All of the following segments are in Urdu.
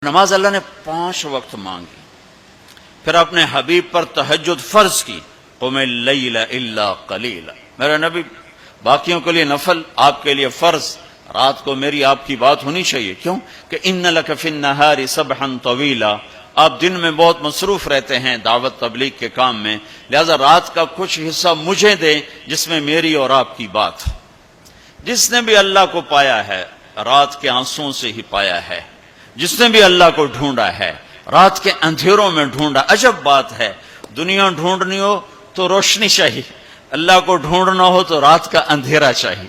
نماز اللہ نے 5 وقت مانگی، پھر اپنے حبیب پر تہجد فرض کی، قم اللیل الا قلیلا، میرا نبی باقیوں کے لیے نفل، آپ کے لیے فرض، رات کو میری آپ کی بات ہونی چاہیے۔ کیوں کہ ان لک فی النہار سبحا طویلا، آپ دن میں بہت مصروف رہتے ہیں دعوت تبلیغ کے کام میں، لہذا رات کا کچھ حصہ مجھے دیں جس میں میری اور آپ کی بات۔ جس نے بھی اللہ کو پایا ہے رات کے آنسوؤں سے ہی پایا ہے، جس نے بھی اللہ کو ڈھونڈا ہے رات کے اندھیروں میں ڈھونڈا۔ عجب بات ہے، دنیا ڈھونڈنی ہو تو روشنی چاہیے، اللہ کو ڈھونڈنا ہو تو رات کا اندھیرا چاہیے۔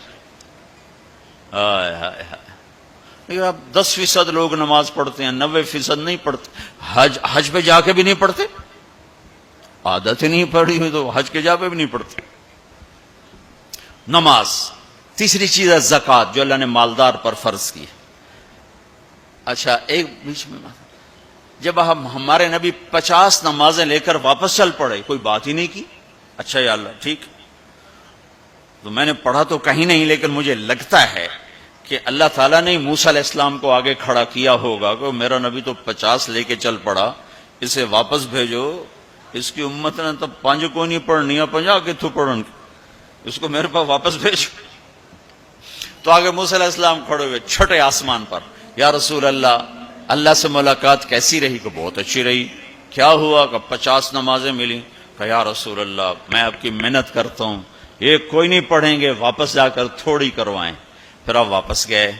لیکن اب 10% لوگ نماز پڑھتے ہیں، 90% نہیں پڑھتے، حج پہ جا کے بھی نہیں پڑھتے، عادت ہی نہیں پڑھی ہوئی تو حج کے جا پہ بھی نہیں پڑھتے۔ نماز تیسری چیز ہے زکوٰۃ، جو اللہ نے مالدار پر فرض کی ہے۔ اچھا ایک بیچ میں جب ہمارے نبی 50 نمازیں لے کر واپس چل پڑے، کوئی بات ہی نہیں کی، اچھا یا اللہ ٹھیک، تو میں نے پڑھا تو کہیں نہیں، لیکن مجھے لگتا ہے کہ اللہ تعالیٰ نے موسیٰ علیہ السلام کو آگے کھڑا کیا ہوگا کہ میرا نبی تو 50 لے کے چل پڑا، اسے واپس بھیجو، اس کی امت نے تو 5 کو نہیں پڑھنی ہے، 50 کے تو پڑھن، اس کو میرے پاس واپس بھیجو۔ تو آگے موسیٰ علیہ السلام کھڑے ہوئے چھٹے آسمان پر، یا رسول اللہ، اللہ سے ملاقات کیسی رہی؟ کہ بہت اچھی رہی۔ کیا ہوا؟ کہ 50 نمازیں ملی۔ کہ یا رسول اللہ میں آپ کی محنت کرتا ہوں، ایک کوئی نہیں پڑھیں گے، واپس جا کر تھوڑی کروائیں۔ پھر آپ واپس گئے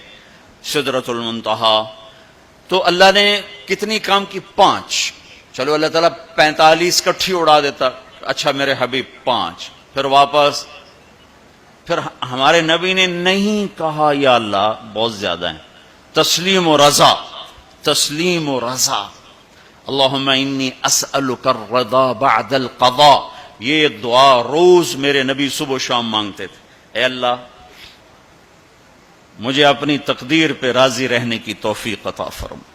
سدرۃ المنتہا، تو اللہ نے کتنی کام کی؟ 5۔ چلو اللہ تعالیٰ 45 کٹھی اڑا دیتا، اچھا میرے حبیب 5، پھر واپس۔ پھر ہمارے نبی نے نہیں کہا یا اللہ بہت زیادہ ہیں، تسلیم و رضا، تسلیم و رضا، اللہم انی اسألک الرضا بعد القضاء، یہ دعا روز میرے نبی صبح و شام مانگتے تھے، اے اللہ مجھے اپنی تقدیر پہ راضی رہنے کی توفیق عطا فرما۔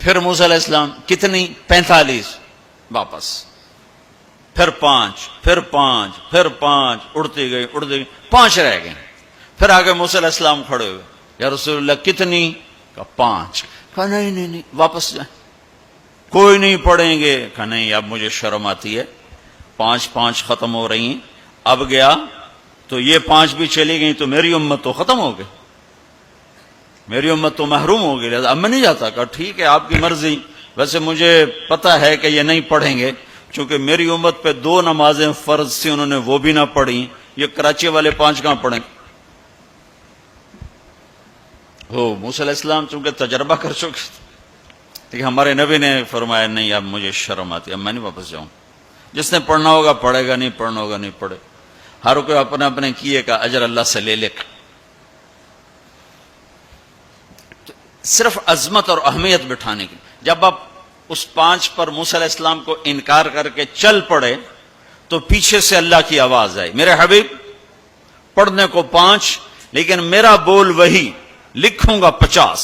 پھر موسیٰ علیہ السلام کتنی؟ 45، واپس، پھر 5، پھر 5، پھر 5، اڑتے گئے 5 رہ گئے۔ پھر آگے موسیٰ علیہ السلام کھڑے ہوئے، یا رسول اللہ کتنی؟ کہا 5۔ کہا نہیں واپس جائیں، کوئی نہیں پڑھیں گے۔ کہا نہیں اب مجھے شرم آتی ہے، 5 ختم ہو رہی ہیں، اب گیا تو یہ 5 بھی چلی گئیں تو میری امت تو ختم ہو گئی، میری امت تو محروم ہو گئی، اب میں نہیں جاتا۔ کہا ٹھیک ہے آپ کی مرضی، ویسے مجھے پتا ہے کہ یہ نہیں پڑھیں گے، چونکہ میری امت پہ 2 نمازیں فرض تھیں، انہوں نے وہ بھی نہ پڑھی، یہ کراچی والے 5 کہاں پڑھیں؟ موسیٰ علیہ السلام چونکہ تجربہ کر چکے، لیکن ہمارے نبی نے فرمایا نہیں اب مجھے شرم آتی، اب میں نہیں واپس جاؤں، جس نے پڑھنا ہوگا پڑھے گا، نہیں پڑھنا ہوگا نہیں پڑھے، ہر کوئی اپنے اپنے کیے کا اجر اللہ سے لے لے۔ صرف عظمت اور اہمیت بٹھانے کی، جب آپ اس 5 پر موسیٰ علیہ السلام کو انکار کر کے چل پڑے تو پیچھے سے اللہ کی آواز آئی، میرے حبیب پڑھنے کو 5 لیکن میرا بول وہی، لکھوں گا 50۔